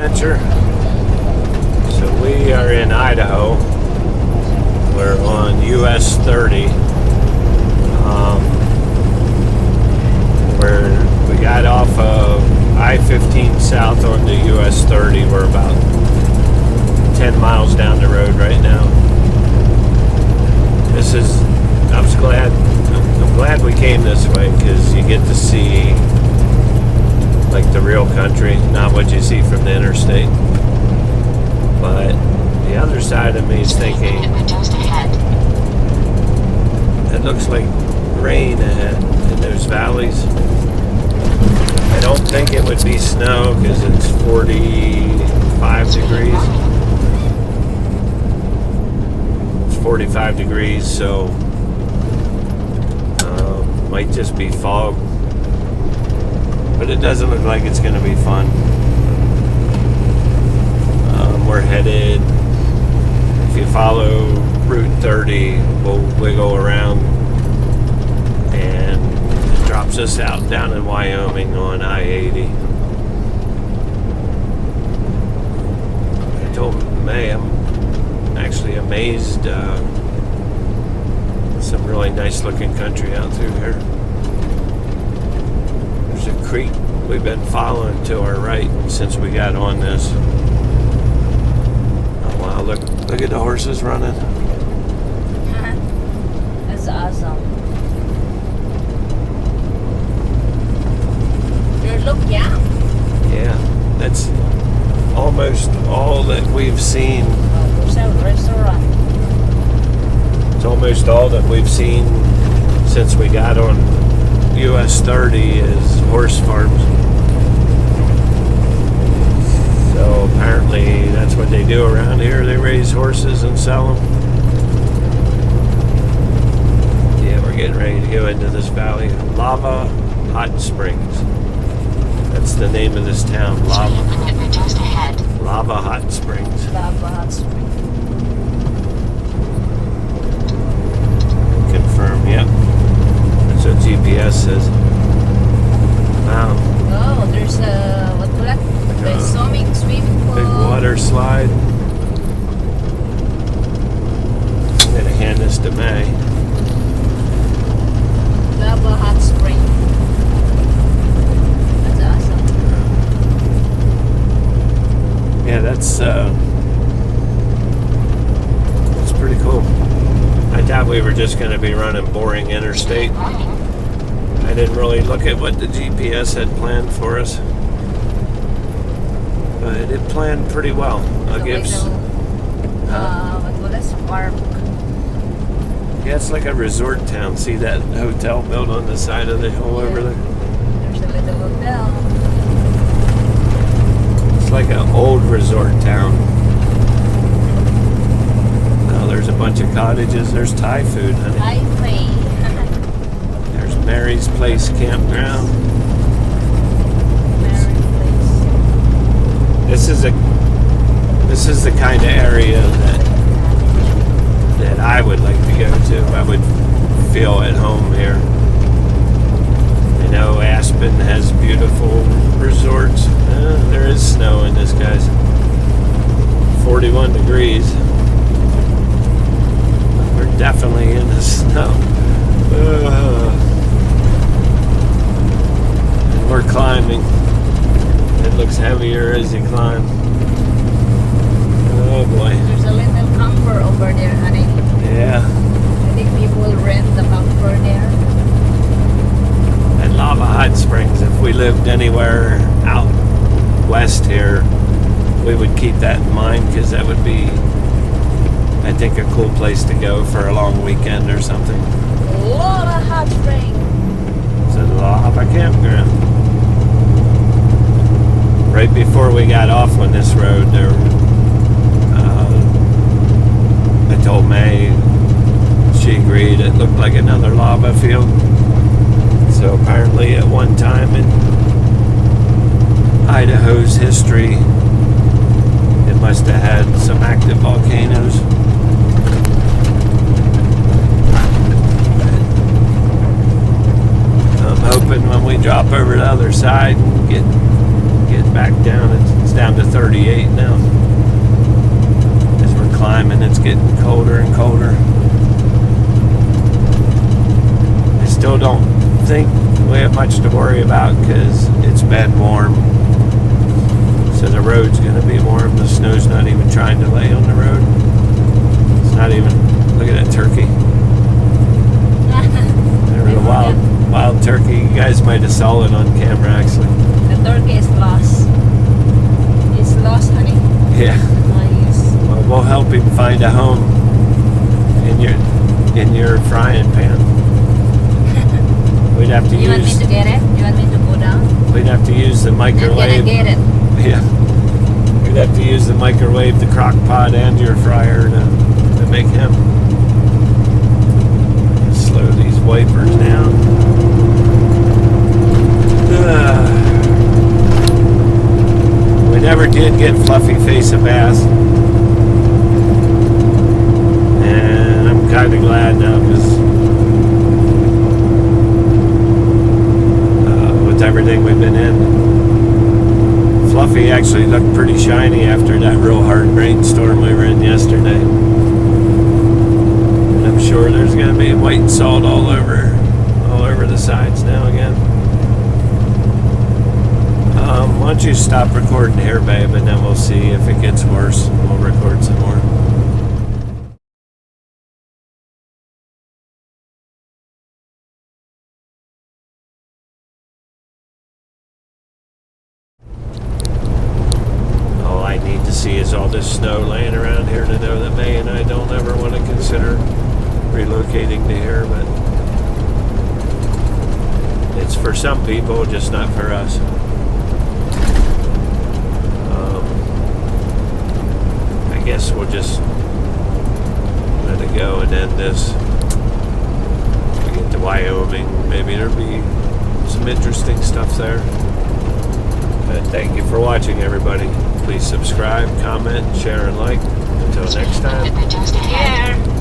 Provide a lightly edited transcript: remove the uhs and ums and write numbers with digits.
adventure. So we are in Idaho. We're on US 30. We got off of I-15 south onto US 30. We're about 10 miles down the road right now. I'm glad we came this way because you get to see like the real country, not what you see from the interstate. But the other side of me is thinking it looks like rain ahead in those valleys. I don't think it would be snow because it's 45 degrees. It's 45 degrees, so might just be fog. But it doesn't look like it's going to be fun. We're headed, if you follow Route 30, we'll wiggle around and it drops us out down in Wyoming on I-80. I told May I'm actually amazed. Some really nice looking country out through here. There's a creek we've been following to our right since we got on this. Oh wow, look at the horses running. That's awesome. Look, yeah. Yeah, that's almost all that we've seen. Oh, there's a restaurant. It's almost all that we've seen since we got on US 30 is horse farms. So apparently that's what they do around here. They raise horses and sell them. Yeah, we're getting ready to go into this valley. Lava Hot Springs. That's the name of this town. Lava Hot Springs. Lava Hot Springs. Confirm, yep. That's what GPS says. Wow. Oh, there's a, what do that? There's swimming pool. Big water slide. I'm going to hand this to May. Lava Hot Spring. That's awesome. Yeah, that's pretty cool. I thought we were just going to be running boring interstate. I didn't really look at what the GPS had planned for us. But it planned pretty well. I'll give... What was this? Park. Yeah, it's like a resort town. See that hotel built on the side of the hill over there? There's a little hotel. It's like an old resort town. Oh, there's a bunch of cottages. There's Thai food, honey. Thai food. There's Mary's Place Campground. Mary's Place. This is the kind of area that I would like to go to. I would feel at home here. I know Aspen has beautiful resorts. There is snow in this, guys. 41 degrees. We're definitely in the snow. And we're climbing. It looks heavier as you climb. Oh boy. There's a little camper over there, honey. Yeah. I think people will rent the camper there. At Lava Hot Springs, if we lived anywhere out west here, we would keep that in mind because that would be, I think, a cool place to go for a long weekend or something. Lava Hot Springs. It's a lava campground. Right before we got off on this road, I told May, she agreed, it looked like another lava field. So apparently at one time in Idaho's history, it must have had some active volcanoes. I'm hoping when we drop over the other side and get back down, it's down to 30 38 now. As we're climbing, it's getting colder and colder. I still don't think we have much to worry about because it's been warm. So the road's going to be warm. The snow's not even trying to lay on the road. It's not even, look at that turkey. There was a wild turkey. You guys might have saw it on camera actually. The turkey is lost. It's lost, honey. Yeah. Nice. Well, we'll help him find a home in your frying pan. We'd have to You want me to get it? You want me to go down? We'd have to use the I'm microwave. gonna get it. Yeah. We'd have to use the microwave, the crock pot, and your fryer to make him. Slow these wipers down. We never did get Fluffy Face a bath. And I'm kind of glad now because with everything we've been in. Fluffy actually looked pretty shiny after that real hard rainstorm we were in yesterday. And I'm sure there's going to be white salt all over the sides now again. Why don't you stop recording here, babe, and then we'll see if it gets worse. We'll record some more. All I need to see is all this snow laying around here to know that May and I don't ever want to consider relocating to here, but it's for some people, just not for us. I guess we'll just let it go and end this. We get to Wyoming, maybe there'll be some interesting stuff there. But thank you for watching, everybody. Please subscribe, comment, share, and like. Until next time. Here.